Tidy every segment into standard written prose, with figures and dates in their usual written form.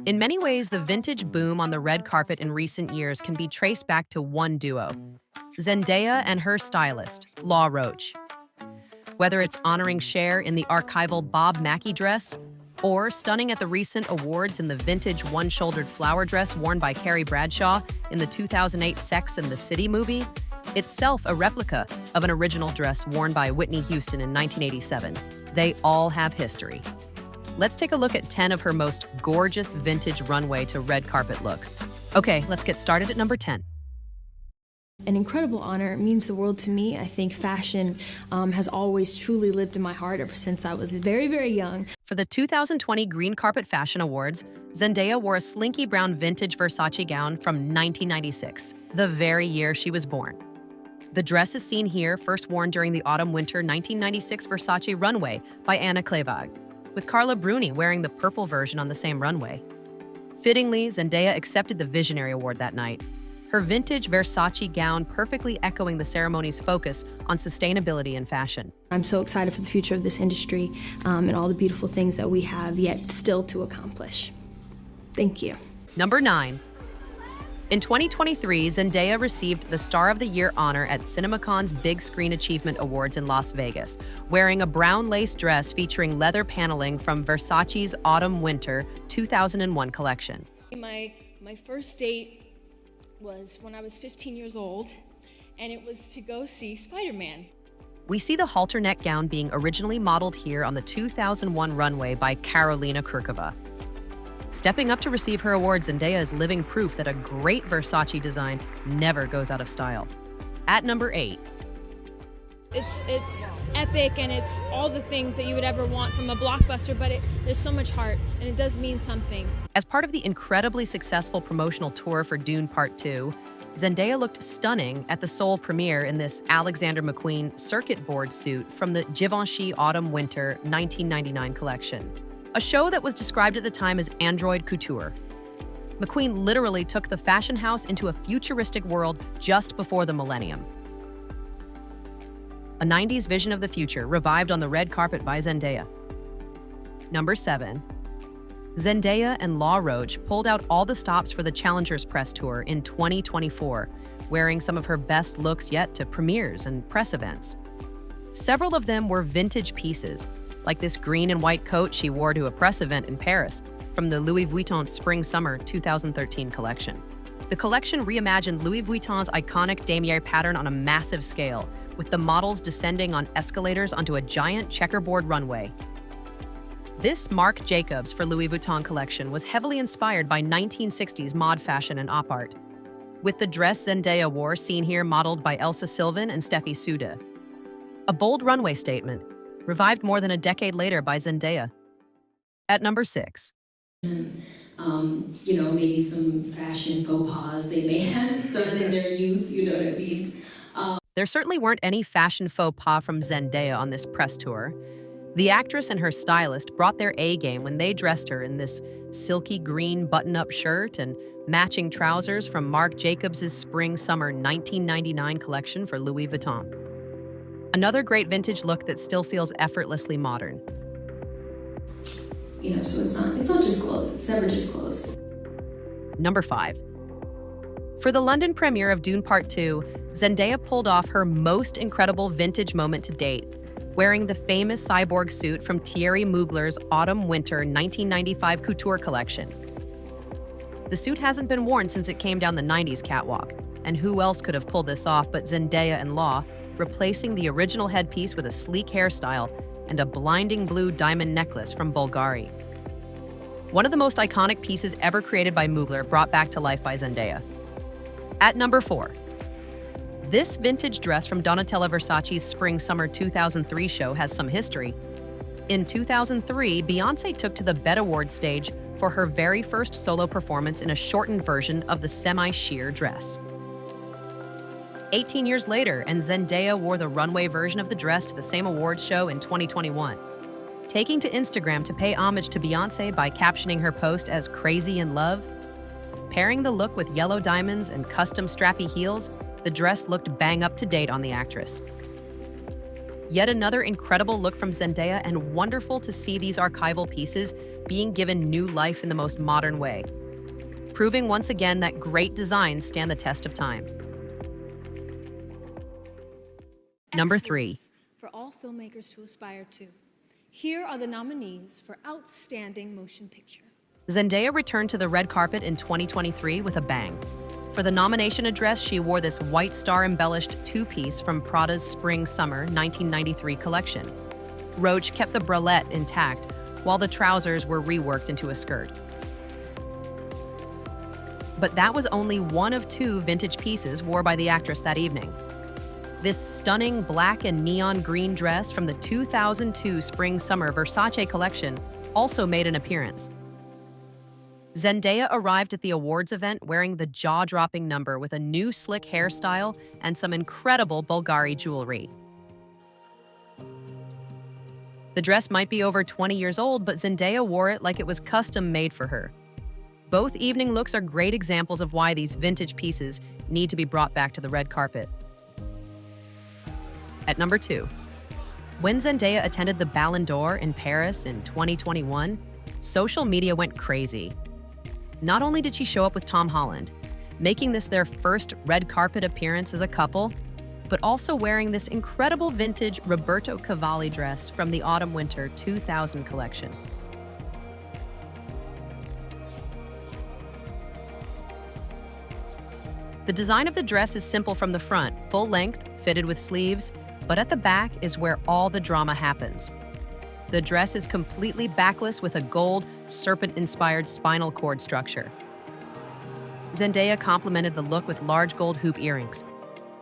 In many ways, the vintage boom on the red carpet in recent years can be traced back to one duo, Zendaya and her stylist, Law Roach. Whether it's honoring Cher in the archival Bob Mackie dress, or stunning at the recent awards in the vintage one-shouldered flower dress worn by Carrie Bradshaw in the 2008 Sex and the City movie, itself a replica of an original dress worn by Whitney Houston in 1987, they all have history. Let's take a look at 10 of her most gorgeous vintage runway to red carpet looks. Okay, let's get started at number 10. An incredible honor. It means the world to me. I think fashion has always truly lived in my heart ever since I was very, very young. For the 2020 Green Carpet Fashion Awards, Zendaya wore a slinky brown vintage Versace gown from 1996, the very year she was born. The dress is seen here, first worn during the autumn-winter 1996 Versace Runway by Anna Clevag, with Carla Bruni wearing the purple version on the same runway. Fittingly, Zendaya accepted the Visionary Award that night, her vintage Versace gown perfectly echoing the ceremony's focus on sustainability and fashion. I'm so excited for the future of this industry and all the beautiful things that we have yet still to accomplish. Thank you. Number 9. In 2023, Zendaya received the Star of the Year honor at CinemaCon's Big Screen Achievement Awards in Las Vegas, wearing a brown lace dress featuring leather paneling from Versace's Autumn-Winter 2001 collection. My first date was when I was 15 years old, and it was to go see Spider-Man. We see the halter neck gown being originally modeled here on the 2001 runway by Karolina Kurkova. Stepping up to receive her award, Zendaya is living proof that a great Versace design never goes out of style. At number 8. It's epic, and it's all the things that you would ever want from a blockbuster, but there's so much heart, and it does mean something. As part of the incredibly successful promotional tour for Dune Part 2, Zendaya looked stunning at the Seoul premiere in this Alexander McQueen circuit board suit from the Givenchy Autumn-Winter 1999 collection, a show that was described at the time as android couture. McQueen literally took the fashion house into a futuristic world just before the millennium. A 90s vision of the future revived on the red carpet by Zendaya. Number 7. Zendaya and Law Roach pulled out all the stops for the Challengers Press Tour in 2024, wearing some of her best looks yet to premieres and press events. Several of them were vintage pieces, like this green and white coat she wore to a press event in Paris from the Louis Vuitton Spring-Summer 2013 collection. The collection reimagined Louis Vuitton's iconic damier pattern on a massive scale, with the models descending on escalators onto a giant checkerboard runway. This Marc Jacobs for Louis Vuitton collection was heavily inspired by 1960s mod fashion and op art, with the dress Zendaya wore seen here modeled by Elsa Sylvan and Steffi Suda. A bold runway statement, revived more than a decade later by Zendaya. At number 6. Maybe some fashion faux pas they may have done in their youth, you know what I mean? There certainly weren't any fashion faux pas from Zendaya on this press tour. The actress and her stylist brought their A-game when they dressed her in this silky green button-up shirt and matching trousers from Marc Jacobs' Spring-Summer 1999 collection for Louis Vuitton. Another great vintage look that still feels effortlessly modern. So it's not just clothes. It's never just clothes. Number 5. For the London premiere of Dune Part 2, Zendaya pulled off her most incredible vintage moment to date, wearing the famous Cyborg suit from Thierry Mugler's Autumn-Winter 1995 couture collection. The suit hasn't been worn since it came down the 90s catwalk, and who else could have pulled this off but Zendaya and Law, replacing the original headpiece with a sleek hairstyle and a blinding blue diamond necklace from Bulgari. One of the most iconic pieces ever created by Mugler brought back to life by Zendaya. At number 4. This vintage dress from Donatella Versace's Spring-Summer 2003 show has some history. In 2003, Beyoncé took to the BET Awards stage for her very first solo performance in a shortened version of the semi-sheer dress. 18 years later, and Zendaya wore the runway version of the dress to the same awards show in 2021. Taking to Instagram to pay homage to Beyoncé by captioning her post as "Crazy in Love," pairing the look with yellow diamonds and custom strappy heels, the dress looked bang up to date on the actress. Yet another incredible look from Zendaya, and wonderful to see these archival pieces being given new life in the most modern way, proving once again that great designs stand the test of time. Number 3. Excellence for all filmmakers to aspire to. Here are the nominees for Outstanding Motion Picture. Zendaya returned to the red carpet in 2023 with a bang. For the nomination address, she wore this white star-embellished two-piece from Prada's Spring-Summer 1993 collection. Roach kept the bralette intact, while the trousers were reworked into a skirt. But that was only one of 2 vintage pieces worn by the actress that evening. This stunning black and neon green dress from the 2002 Spring-Summer Versace collection also made an appearance. Zendaya arrived at the awards event wearing the jaw-dropping number with a new slick hairstyle and some incredible Bulgari jewelry. The dress might be over 20 years old, but Zendaya wore it like it was custom-made for her. Both evening looks are great examples of why these vintage pieces need to be brought back to the red carpet. At number 2, when Zendaya attended the Ballon d'Or in Paris in 2021, social media went crazy. Not only did she show up with Tom Holland, making this their first red carpet appearance as a couple, but also wearing this incredible vintage Roberto Cavalli dress from the Autumn-Winter 2000 collection. The design of the dress is simple from the front, full length, fitted with sleeves, but at the back is where all the drama happens. The dress is completely backless with a gold, serpent-inspired spinal cord structure. Zendaya complemented the look with large gold hoop earrings.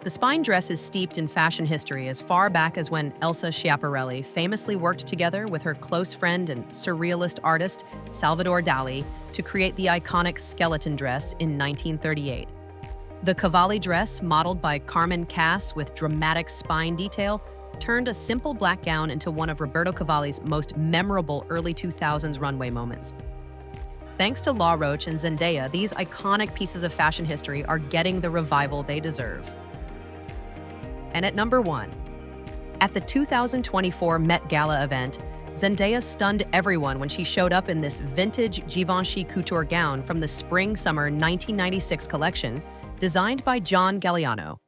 The spine dress is steeped in fashion history as far back as when Elsa Schiaparelli famously worked together with her close friend and surrealist artist Salvador Dali to create the iconic skeleton dress in 1938. The Cavalli dress, modeled by Carmen Cass with dramatic spine detail, turned a simple black gown into one of Roberto Cavalli's most memorable early 2000s runway moments. Thanks to Law Roach and Zendaya, these iconic pieces of fashion history are getting the revival they deserve. And at number 1, at the 2024 Met Gala event, Zendaya stunned everyone when she showed up in this vintage Givenchy couture gown from the Spring-Summer 1996 collection, designed by Galliano.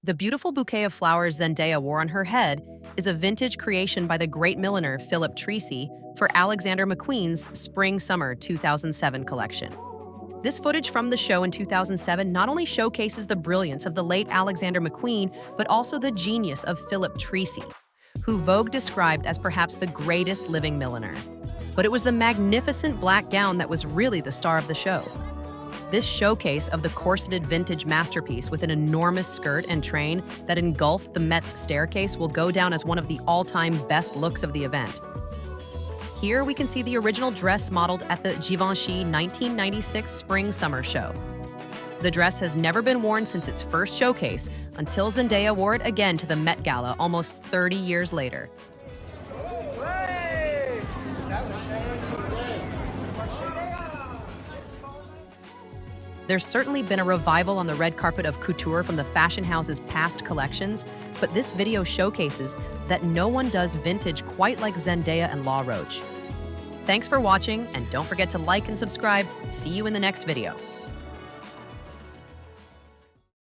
The beautiful bouquet of flowers Zendaya wore on her head is a vintage creation by the great milliner Philip Treacy for Alexander McQueen's Spring-Summer 2007 collection. This footage from the show in 2007 not only showcases the brilliance of the late Alexander McQueen, but also the genius of Philip Treacy, who Vogue described as perhaps the greatest living milliner. But it was the magnificent black gown that was really the star of the show. This showcase of the corseted vintage masterpiece with an enormous skirt and train that engulfed the Met's staircase will go down as one of the all-time best looks of the event. Here we can see the original dress modeled at the Givenchy 1996 Spring-Summer show. The dress has never been worn since its first showcase, until Zendaya wore it again to the Met Gala almost 30 years later. There's certainly been a revival on the red carpet of couture from the fashion house's past collections, but this video showcases that no one does vintage quite like Zendaya and Law Roach. Thanks for watching, and don't forget to like and subscribe. See you in the next video.